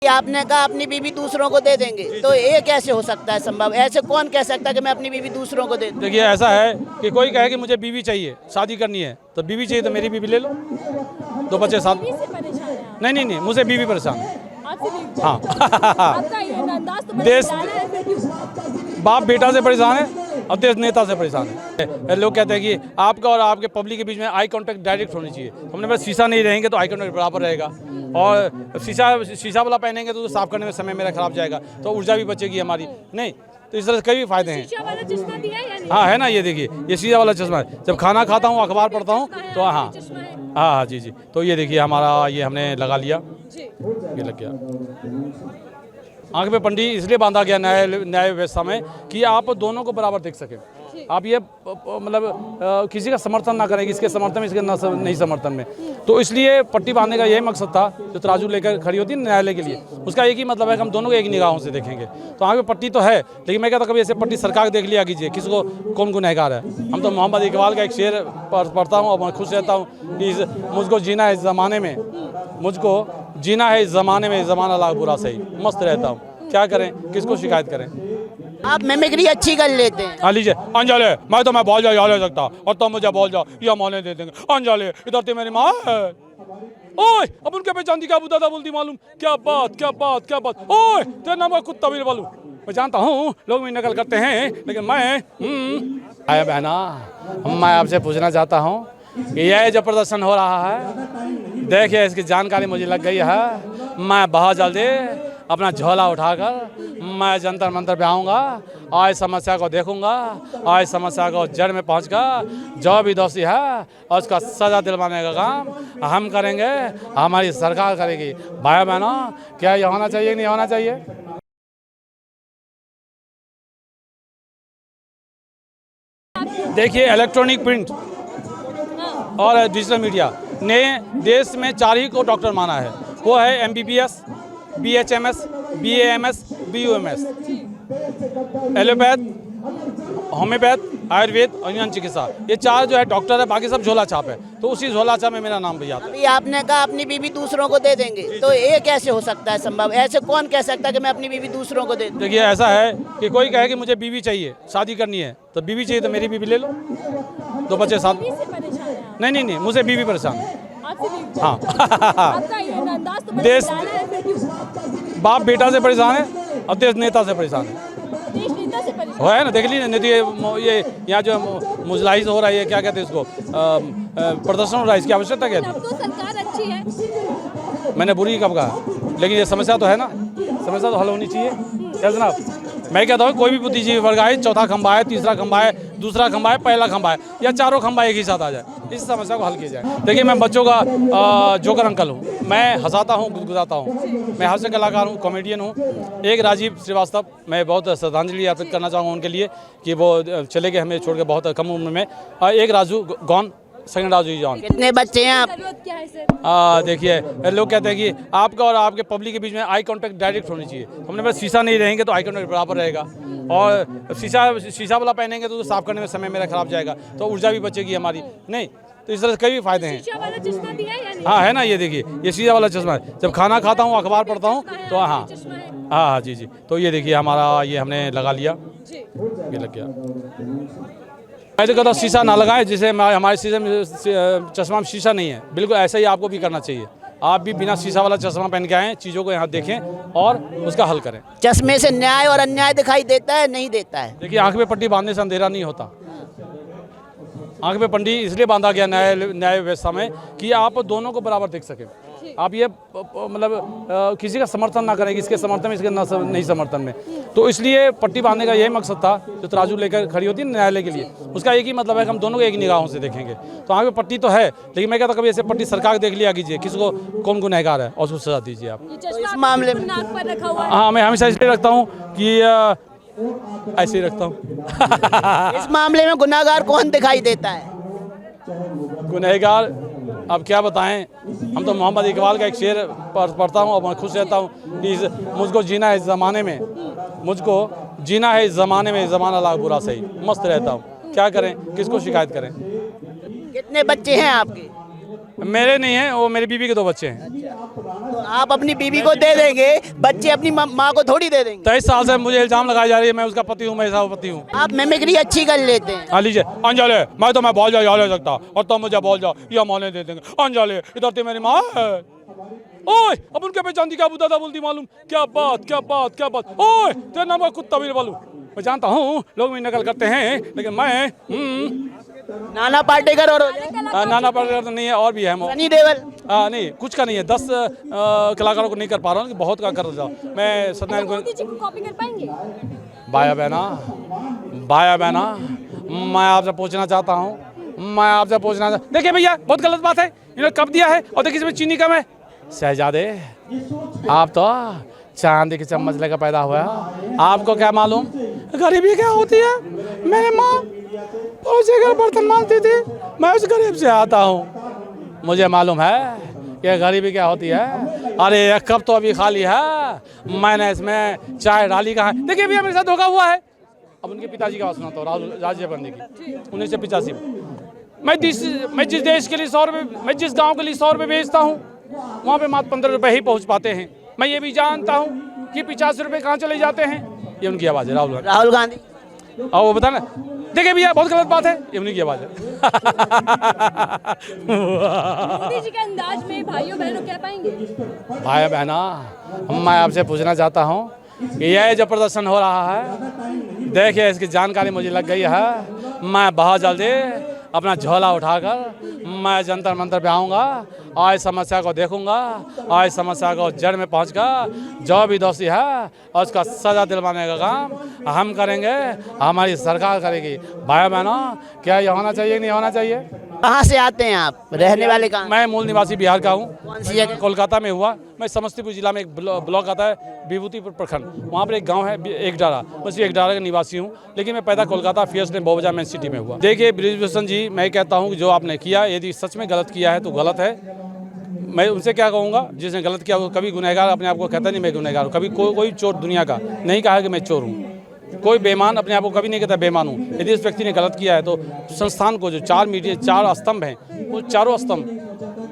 आपने कहा अपनी बीवी दूसरों को दे देंगे, तो ये कैसे हो सकता है संभव? ऐसे कौन कह सकता है कि मैं अपनी बीवी दूसरों को दे दूं? देखिए ऐसा है कि कोई कहे कि मुझे बीवी चाहिए, शादी करनी है, तो बीवी चाहिए तो मेरी बीवी ले लो, दो बच्चे साथ। बीवी से परेशान हैं आप? नहीं, मुझे बीवी परेशान है। आपसे बीवी? हाँ आपका ये अंदाज तो बड़ा देश- निराला है, फिर क्यों? बाप बेटा से परेशान है और देश नेता से परेशान है। लोग कहते हैं कि आपका और आपके पब्लिक के बीच में आई कांटेक्ट डायरेक्ट होनी चाहिए। हमने बस शीशा नहीं रहेंगे तो आई कांटेक्ट बराबर रहेगा, और शीशा वाला पहनेंगे तो साफ करने में समय मेरा खराब जाएगा, तो ऊर्जा भी बचेगी हमारी। नहीं तो इस तरह से कई भी फायदे हैं। शीशा वाला चश्मा दिया है या नहीं? हाँ है ना, ये देखिए ये शीशा वाला चश्मा है। जब खाना खाता हूँ, अखबार पढ़ता हूँ तो हाँ चश्मा है? हाँ जी। तो ये देखिए हमारा ये हमने लगा लिया, जी। ये लग गया। आंख पे पट्टी इसलिए बांधा गया न्याय व्यवस्था में कि आप दोनों को बराबर देख सकें। आप ये मतलब किसी का समर्थन ना करें, इसके समर्थन में इसके नहीं समर्थन में, तो इसलिए पट्टी बांधने का यही मकसद था। जो तराजू लेकर खड़ी होती है न्यायालय के लिए, उसका एक ही मतलब है कि हम दोनों को एक निगाहों से देखेंगे। तो आगे पट्टी तो है, लेकिन मैं कहता कभी ऐसे पट्टी सरकार देख लिया कीजिए, किसको कौन गुनहगार है। हम तो मोहम्मद इकबाल का एक शेर पढ़ता हूँ और मैं खुश रहता हूँ कि मुझको जीना है इस ज़माने में, मुझको जीना है इस ज़माने में, ज़माना लाख बुरा सही, मस्त रहता हूँ। क्या करें, किसको शिकायत करें। आप मिमिक्री अच्छी कर लेते हैं। हाँ लीजिए अंजलि, मैं बोल जाओ ले सकता और तुम मुझे बोल जाओ या मौने दे देंगे। अंजलि इधर तो मेरी माँ है। ओए अब उनके पहचान दी क्या बुदा बोलती मालूम? क्या बात। ओए तेरा नाम है कुत्ता भी बोलूं। मैं जानता हूँ लोग भी नकल करते हैं, लेकिन मैं आया बहना, मैं आपसे पूछना चाहता हूँ कि यह जो प्रदर्शन हो रहा है, देखिए इसकी जानकारी मुझे लग गई है। मैं बहुत जल्दी अपना झोला उठाकर मैं जंतर मंतर पे आऊँगा और इस समस्या को देखूंगा और इस समस्या को जड़ में पहुंचकर जो भी दोषी है और उसका सजा दिलवाने का काम हम करेंगे, हमारी सरकार करेगी। भाई बहनों, क्या ये होना चाहिए नहीं होना चाहिए? देखिए इलेक्ट्रॉनिक प्रिंट और डिजिटल मीडिया ने देश में 4 ही को डॉक्टर माना है। वो है MBBS, BHMS, BAMS, BUMS, allopath, homeopath, Ayurveda और यूनानी चिकित्सा। ये 4 जो है डॉक्टर है, बाकी सब झोला छाप है। तो उसी झोला छाप में मेरा नाम भी आता है। अभी आपने कहा अपनी बीवी दूसरों को दे देंगे, तो ये कैसे हो सकता है संभव? ऐसे कौन कह सकता है कि मैं अपनी बीवी दूसरों को दे दूं? देखिए ऐसा है कि कोई कहे कि मुझे बीवी चाहिए, शादी करनी है, तो बीवी चाहिए तो मेरी बीवी ले लो, दो बच्चे साथ। बीवी से परेशान हैं आप? नहीं, मुझे बीवी परेशान है। आपसे बीवी? हाँ आपका ये अंदाज तो बड़ा निराला है, फिर क्यों? बाप बेटा से परेशान है और देश नेता से परेशान है। देश नेता से परेशान? वो है ना, देख लीजिए नहीं तो ये यहाँ जो मुजलाइज हो रहा है, ये क्या कहते हैं इसको, प्रदर्शन हो रहा है, इसकी आवश्यकता क्या अब तो सरकार अच्छी है। थी? मैंने बुरी कब कहा? लेकिन ये समस्या तो है ना, समस्या तो हल होनी चाहिए। क्या जनाब, मैं कहता हूँ कोई भी बुद्धिजीवी वर्ग आए, चौथा खंबा है, तीसरा खंबा है, दूसरा खंबा है, पहला खंबा है, या चारों खंबा एक ही साथ आ जाए, इस समस्या को हल किया जाए। देखिए मैं बच्चों का जोकर अंकल हूँ, मैं हंसाता हूँ, गुदगुदाता हूँ, मैं हास्य कलाकार हूँ, कॉमेडियन हूँ। एक राजीव श्रीवास्तव, मैं बहुत श्रद्धांजलि अर्पित करना चाहूँगा उनके लिए कि वो चले गए हमें छोड़ के बहुत कम उम्र में। एक राजू गौन, सेकंड राजू जॉन। कितने बच्चे हैं आप? जरूरत क्या है सर? देखिए लोग कहते हैं कि आपका और आपके पब्लिक के बीच में आई कांटेक्ट डायरेक्ट होनी चाहिए। हमने बस शीशा नहीं रहेंगे तो आई कांटेक्ट बराबर रहेगा, और शीशा वाला पहनेंगे तो साफ करने में समय मेरा खराब जाएगा, तो ऊर्जा भी बचेगी हमारी। नहीं तो इस तरह से कई भी फायदे हैं। शीशा वाला चश्मा दिया है या नहीं? हाँ है ना, ये देखिए ये शीशा वाला चश्मा है। जब खाना खाता हूँ, अखबार पढ़ता हूँ तो हाँ चश्मा है? हाँ जी। तो ये देखिए हमारा ये हमने लगा लिया, जी। ये लग गया। मैं तो कहता हूँ शीशा ना लगाएं, जिसे हमारे शीशे में चश्मा में शीशा नहीं है। बिल्कुल ऐसा ही आपको भी करना चाहिए। आप भी बिना शीशा वाला चश्मा पहन के आएँ, चीज़ों को यहाँ देखें और उसका हल करें। चश्मे से न्याय और अन्याय दिखाई देता है, नहीं देता है? देखिए आंख में पट्टी बांधने से अंधेरा नहीं होता। आंख में पट्टी इसलिए बांधा गया न्याय व्यवस्था में कि आप दोनों को बराबर देख सकें। आप ये मतलब किसी का समर्थन ना करें, इसके समर्थन में इसके नहीं समर्थन में, तो इसलिए पट्टी बांधने का यही मकसद था। जो तराजू लेकर खड़ी होती है न्यायालय के लिए, उसका एक ही मतलब है कि हम दोनों को एक निगाहों से देखेंगे। तो आगे पट्टी तो है, लेकिन मैं कहता कभी ऐसे पट्टी सरकार देख लिया कीजिए, किसको कौन गुनहगार है और उसको सजा दीजिए आप। ये चश्मा इस मामले में नाक पर रखा हुआ है? हाँ मैं हमेशा इसलिए रखता हूँ कि ऐसे ही रखता हूँ। इस मामले में गुनाहगार कौन दिखाई देता है? गुनहगार अब क्या बताएं, हम तो मोहम्मद इकबाल का एक शेर पढ़ता हूँ और मैं खुश रहता हूँ कि मुझको जीना है इस ज़माने में, मुझको जीना है इस ज़माने में, ज़माना लाख बुरा सही, मस्त रहता हूँ। क्या करें, किसको शिकायत करें? कितने बच्चे हैं आपके? मेरे नहीं है, वो मेरी बीवी के 2 बच्चे हैं। तो आप अपनी बीवी को दे देंगे, बच्चे अपनी माँ को थोड़ी दे देंगे। 23 साल से मुझे इल्जाम लगाई जा रही है मैं उसका पति हूँ, मैं ऐसा पति हूँ। आप मिमिक्री अच्छी कर लेते हैं। हाँ लीजिए अंजलि, मैं बोल जाओ ले सकता और तुम मुझे बोल जाओ या मौने दे देंगे। अंजलि इधर तो मेरी माँ है। ओए अब उनके पे चांदी का अबू दादा बोलती मालूम। क्या बात क्या बात क्या बात। ओए तेरा नाम कुत्ता भी बोलूं। मैं जानता हूँ लोग भी नकल करते हैं, लेकिन मैं नाना पाटेकर और नाना पाटेकर तो नहीं है, और भी है। सनी देओल नहीं कुछ का नहीं है, 10 कलाकारों को नहीं कर पा रहा हूँ, बहुत का कर रहा हूँ मैं। सत्यनारायण को मोदी जी को कॉपी कर पाएंगे? भाया बहना मैं आपसे पूछना चाहता हूँ, देखिए भैया बहुत गलत बात है, इन्होंने कब दिया है और देखिए इसमें चीनी कम है। शहजादे आप तो चांदी की चम्मच लेकर पैदा हुआ, आपको क्या मालूम गरीबी क्या होती है। मेरे माँ पड़ोसी घर बर्तन मांगती थी, मैं उस गरीब से आता हूँ, मुझे मालूम है कि गरीबी क्या होती है। अरे एक कप तो अभी खाली है, मैंने इसमें चाय डाली कहाँ। देखिए भैया मेरे साथ धोखा हुआ है। अब उनके पिताजी का बात सुनाता हूँ, राजीव गांधी की 1985 में। मैं जिस देश के लिए 100 रुपये, मैं जिस गाँव के लिए 100 रुपये बेचता हूँ, वहाँ पे मात्र 15 रुपये ही पहुँच पाते हैं। मैं ये भी जानता हूँ कि 85 रुपये कहाँ चले जाते हैं। ये उनकी आवाज़ है, राहुल गांधी। और वो बता ना, देखिए भैया बहुत गलत बात है, ये उन्हीं की आवाज़ है। मोदी जी के अंदाज में भाइयों बहनों कह पाएंगे? भाई बहना मैं आपसे पूछना चाहता हूँ कि यह जो प्रदर्शन हो रहा है, देखिए इसकी जानकारी मुझे लग गई है। मैं बहुत जल्दी अपना झोला उठाकर मैं जंतर मंतर पे आऊँगा और इस समस्या को देखूंगा और इस समस्या को जड़ में पहुंचकर जो भी दोषी है और उसका सजा दिलवाने का काम हम करेंगे, हमारी सरकार करेगी। भाई बहनों क्या ये होना चाहिए नहीं होना चाहिए? कहाँ से आते हैं आप, रहने वाले कहाँ? मैं मूल निवासी बिहार का हूँ। कौन सी जगह? कोलकाता में हुआ। मैं समस्तीपुर जिला में एक ब्लॉक आता है विभूतिपुर प्रखंड, वहाँ पर एक गांव है एकडारा, बस ये एकडारा का निवासी हूँ, लेकिन मैं पैदा कोलकाता फियर्स ने बोबजा मेन सिटी में हुआ। देखिए ब्रिजभूषण जी, मैं कहता हूँ कि जो आपने किया यदि सच में गलत किया है तो गलत है। मैं उनसे क्या कहूँगा, जिसने गलत किया वो कभी गुनहगार अपने आप को कहता नहीं मैं गुनहगार हूँ। कभी कोई चोर दुनिया का नहीं कहा कि मैं चोर हूँ। कोई बेईमान अपने आप को कभी नहीं कहता बेईमान हूँ। यदि इस व्यक्ति ने गलत किया है तो संस्थान को जो 4 स्तंभ हैं, वो चारों स्तंभ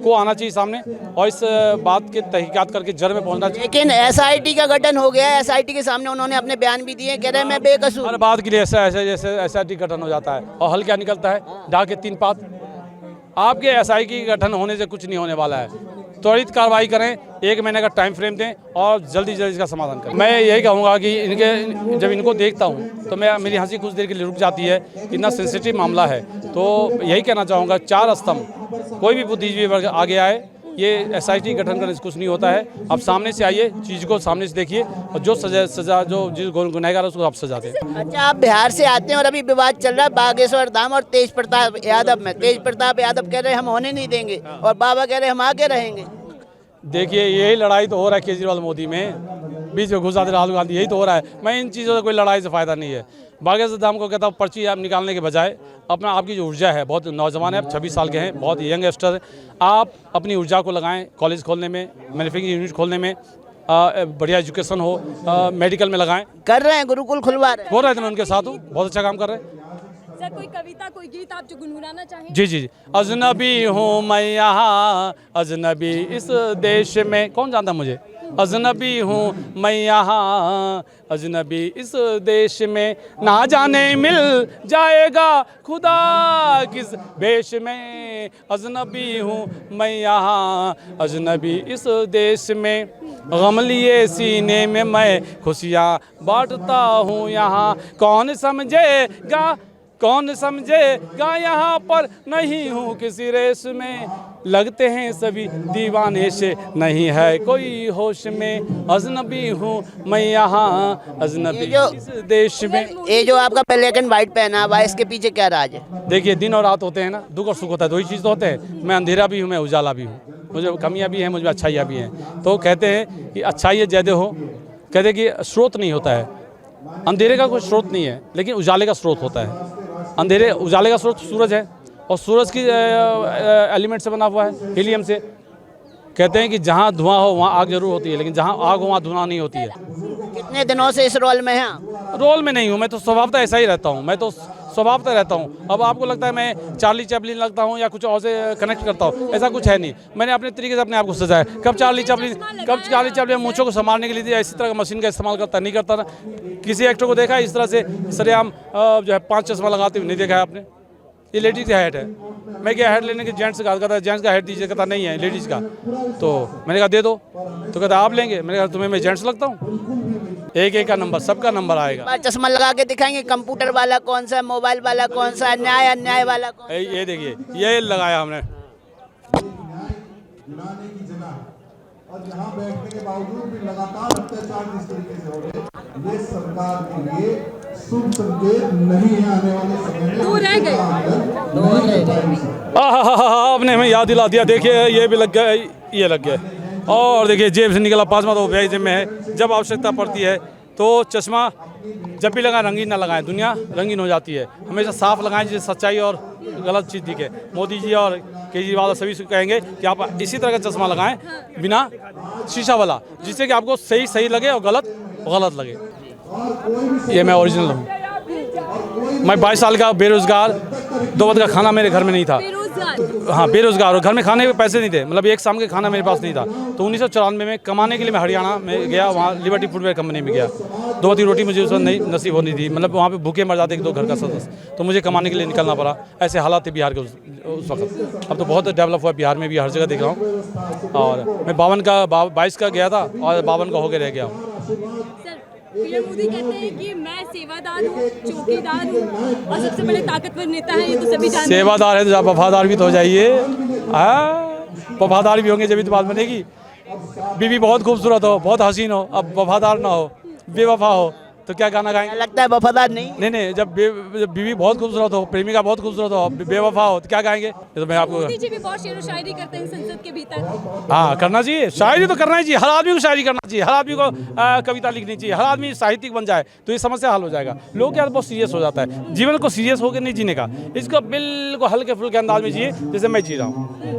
को आना चाहिए सामने और इस बात के तहकीकात करके जड़ में पहुंचना चाहिए। लेकिन एसआईटी का गठन हो गया है, एसआईटी के सामने उन्होंने अपने बयान भी दिए, कह रहे हैं मैं बेकसूर। हर बात के लिए जैसे एसआईटी गठन हो जाता है और हल क्या निकलता है, डा के 3 पात। आपके एसआईटी गठन होने से कुछ नहीं होने वाला है। त्वरित कार्रवाई करें, 1 महीने का टाइम फ्रेम दें और जल्दी इसका समाधान करें। मैं यही कहूँगा कि जब इनको देखता हूँ तो मेरी हंसी कुछ देर के लिए रुक जाती है। इतना सेंसिटिव मामला है तो यही कहना चाहूँगा, 4 स्तंभ कोई भी बुद्धिजीवी वर्ग आगे आए, ये एसआईटी गठन करने से कुछ नहीं होता है। आप सामने से आइए, चीज़ को सामने से देखिए और जो सजा जो जिस गुनहगार है उसको आप सजा दें। अच्छा आप बिहार से आते हैं और अभी विवाद चल रहा है बागेश्वर धाम और तेज प्रताप यादव में। तेज प्रताप यादव कह रहे हैं हम होने नहीं देंगे और बाबा कह रहे हैं हम आगे रहेंगे। देखिए यही लड़ाई तो हो रहा है केजरीवाल मोदी में, बीच में घुसा दे राहुल गांधी, यही तो हो रहा है। मैं इन चीज़ों से कोई लड़ाई से फ़ायदा नहीं है। बागेश्वर धाम को कहता हूँ पर्ची आप निकालने के बजाय अपना आपकी जो ऊर्जा है, बहुत नौजवान है, आप 26 साल के हैं, बहुत यंगस्टर हैं, आप अपनी ऊर्जा को लगाएं कॉलेज खोलने में, मैन्युफैक्चरिंग यूनिट खोलने में, बढ़िया एजुकेशन हो, मेडिकल में लगाएं। कर रहे हैं, गुरुकुल खुलवा रहे हैं। हो रहा है तो मैं उनके साथ हूँ, बहुत अच्छा काम कर रहे हैं। सर कोई कविता कोई गीत आप जो गुनगुनाना चाहें? जी। अजनबी हूँ मैं यहाँ, अजनबी इस देश में, कौन जानता मुझे? अजनबी हूँ मैं यहाँ, अजनबी इस देश में, ना जाने मिल जाएगा खुदा किस भेष में। अजनबी हूँ मैं यहाँ, अजनबी इस देश में, गम लिए सीने में मैं खुशियाँ बांटता हूँ यहाँ। कौन समझेगा यहाँ पर नहीं हूँ किसी रेस में, लगते हैं सभी दीवाने से नहीं है कोई होश में। अजनबी हूँ मैं यहाँ, अजनबी इस देश में। ये जो आपका ब्लैक एंड व्हाइट पहना हुआ है, इसके पीछे क्या राज है? देखिए दिन और रात होते हैं ना, दुख और सुख होता है, 2 ही चीज़ तो होते हैं। मैं अंधेरा भी हूँ, मैं उजाला भी हूँ, मुझे कमियाँ भी हैं, मुझे अच्छाइयाँ भी हैं। तो कहते हैं कि अच्छाइयाँ ज़्यादा हो, कहते हैं कि स्रोत नहीं होता है, अंधेरे का कोई स्रोत नहीं है लेकिन उजाले का स्रोत होता है। उजाले का स्रोत सूरज है और सूरज की एलिमेंट से बना हुआ है, हीलियम से। कहते हैं कि जहाँ धुआं हो वहाँ आग जरूर होती है, लेकिन जहाँ आग हो वहाँ धुआं नहीं होती है। कितने दिनों से इस रोल में हैं आप? रोल में नहीं हूँ, मैं तो स्वभावतः ऐसा ही रहता हूँ। मैं तो स्वभावतः रहता हूँ। अब आपको लगता है मैं चार्ली चैपलिन लगता हूँ या कुछ और से कनेक्ट करता हूँ, ऐसा कुछ है नहीं। मैंने अपने तरीके से अपने आप को सजाया। कब चार्ली चैपलिन मूंछों को संभालने के लिए इसी तरह का मशीन का इस्तेमाल करता नहीं करता ना। किसी एक्टर को देखा है इस तरह से सरेआम जो है 5 चश्मा लगाते हुए नहीं देखा है आपने। ये लेडीज़ का हेड है। मैं क्या हेड लेने के जेंट्स से कहा था जेंट्स का हेड दीजिए, कहता नहीं है लेडीज़ का। तो मैंने कहा दे दो, तो कहता आप लेंगे। मैंने कहा तुम्हें मैं जेंट्स लगता हूँ? एक का नंबर, सबका नंबर आएगा। चश्मा लगा के दिखाएंगे कंप्यूटर वाला कौन सा, मोबाइल वाला कौन सा, न्याय अन्याय वाला कौन सा? ये देखिए ये लगाया हमने। और यहाँ बैठने के बावजूद भी लगातार अत्याचार जिस तरीके से हो रहे, ये सरकार के लिए शुभ संकेत नहीं है। आने वाले समय में दो रह गए। आपने हमें याद दिला दिया। देखिए ये भी लग गया, ये लग गया। और देखिए जेब से निकला पासमा तो ब्याज में है। जब आवश्यकता पड़ती है तो चश्मा जब भी लगाएं रंगीन ना लगाएं, दुनिया रंगीन हो जाती है। हमेशा साफ लगाएं जिससे सच्चाई और गलत चीज़ दिखे। मोदी जी और केजरीवाल सभी से कहेंगे कि आप इसी तरह का चश्मा लगाएं बिना शीशा वाला, जिससे कि आपको सही लगे और गलत लगे। ये मैं ओरिजिनल हूँ। मैं 22 साल का बेरोजगार, 2 वक्त का खाना मेरे घर में नहीं था। हाँ बेरोजगार, और घर में खाने के पैसे नहीं थे, मतलब एक शाम के खाना मेरे पास नहीं था। तो 1994 में कमाने के लिए मैं हरियाणा में गया, वहाँ लिबर्टी फुटवेयर कंपनी में गया। 2 वक्त की रोटी मुझे उस वक्त नहीं नसीब होनी थी, मतलब वहाँ पे भूखे मर जाते 1-2 घर का सदस्य। तो मुझे कमाने के लिए निकलना पड़ा। ऐसे हालात थे बिहार के उस वक्त। अब तो बहुत डेवलप हुआ बिहार में भी, हर जगह देख रहा हूँ। और मैं 22 का गया था और 52 का होकर रह गया हूँ। पीएम मोदी कहते हैं कि मैं सेवादार हूँ, चौकीदार हूँ और सबसे बड़े ताकतवर नेता है, ये तो सभी जानते हैं। सेवादार है तो आप वफादार भी तो हो जाइए। वफादार भी होंगे जब तो बात बनेगी। बीवी बहुत खूबसूरत हो, बहुत हसीन हो, अब वफादार ना हो, बेवफा हो तो क्या गाना गाएंगे? लगता है वफादार नहीं। नहीं, जब बीवी बहुत खूबसूरत हो, प्रेमिका बहुत खूबसूरत हो, बेवफा हो तो क्या गाएंगे? ये तो मैं आपको। मोदी जी भी बहुत शेर व शायरी करते हैं संसद के भीतर। हाँ करना चाहिए, शायरी तो करना ही चाहिए। हर आदमी को शायरी करना चाहिए, हर आदमी को कविता लिखनी चाहिए, हर आदमी साहित्यिक बन जाए तो ये समस्या हल हो जाएगा। लोग क्या बहुत सीरियस हो जाता है, जीवन को सीरियस होकर नहीं जीने का, इसको बिल्कुल हल्के फुल्के अंदाज में जिए जैसे मैं जी रहा हूँ।